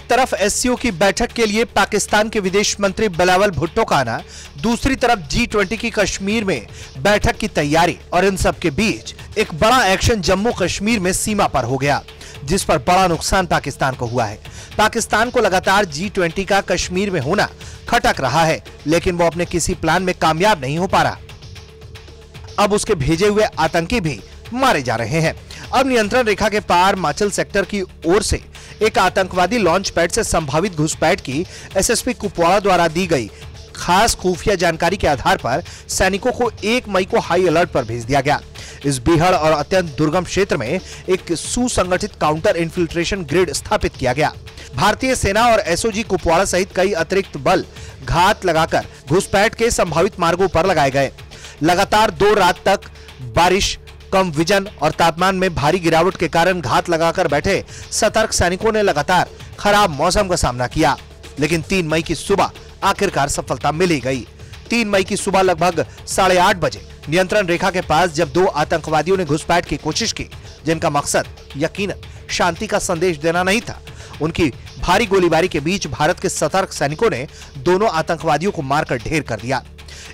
तरफ एससीओ की बैठक के लिए पाकिस्तान के विदेश मंत्री बिलावल भुट्टो का आना, दूसरी तरफ G20 की कश्मीर में बैठक की तैयारी और इन सब के बीच एक बड़ा एक्शन जम्मू कश्मीर में सीमा पर हो गया, जिस पर बड़ा नुकसान पाकिस्तान को हुआ है। पाकिस्तान को लगातार G20 का कश्मीर में होना खटक रहा है, लेकिन वो अपने किसी प्लान में कामयाब नहीं हो पा रहा। अब उसके भेजे हुए आतंकी भी मारे जा रहे हैं। अब नियंत्रण रेखा के पार माचल सेक्टर की ओर से एक आतंकवादी लॉन्च पैड से संभावित घुसपैठ की एसएसपी कुपवाड़ा द्वारा दी गई खास खुफिया जानकारी के आधार पर सैनिकों को 1 मई को हाई अलर्ट पर भेज दिया गया। इस बीहड़ और अत्यंत दुर्गम क्षेत्र में एक सुसंगठित काउंटर इन्फिल्ट्रेशन ग्रिड स्थापित किया गया। भारतीय सेना और एसओजी कुपवाड़ा सहित कई अतिरिक्त बल घात लगाकर घुसपैठ के संभावित मार्गों पर लगाए गए। लगातार 2 रात तक बारिश, कम विजन और तापमान में भारी गिरावट के कारण घात लगाकर बैठे सतर्क सैनिकों ने लगातार खराब मौसम का सामना किया, लेकिन 3 मई की सुबह आखिरकार सफलता मिल ही गई। 3 मई की सुबह लगभग 8:30 बजे नियंत्रण रेखा के पास जब 2 आतंकवादियों ने घुसपैठ की कोशिश की, जिनका मकसद यकीनन शांति का संदेश देना नहीं था, उनकी भारी गोलीबारी के बीच भारत के सतर्क सैनिकों ने दोनों आतंकवादियों को मारकर ढेर कर दिया।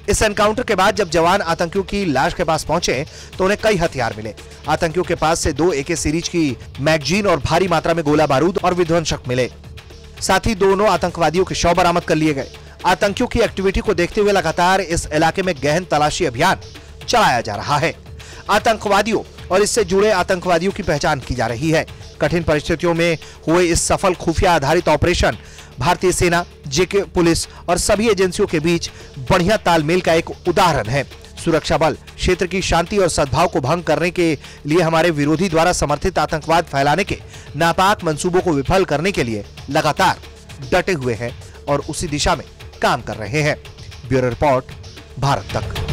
इस एनकाउंटर के बाद जब जवान आतंकियों की लाश के पास पहुंचे तो उन्हें कई हथियार मिले। आतंकियों के पास से 2 AK सीरीज की मैगजीन और भारी मात्रा में गोला बारूद और विध्वंसक मिले। साथ ही दोनों आतंकवादियों के शव बरामद कर लिए गए। आतंकियों की एक्टिविटी को देखते हुए लगातार इस इलाके में गहन तलाशी अभियान चलाया जा रहा है। आतंकवादियों और इससे जुड़े आतंकवादियों की पहचान की जा रही है। कठिन परिस्थितियों में हुए इस सफल खुफिया आधारित ऑपरेशन भारतीय सेना, जेके पुलिस और सभी एजेंसियों के बीच बढ़िया तालमेल का एक उदाहरण है। सुरक्षा बल क्षेत्र की शांति और सद्भाव को भंग करने के लिए हमारे विरोधी द्वारा समर्थित आतंकवाद फैलाने के नापाक मंसूबों को विफल करने के लिए लगातार डटे हुए हैं और उसी दिशा में काम कर रहे हैं। ब्यूरो रिपोर्ट, भारत तक।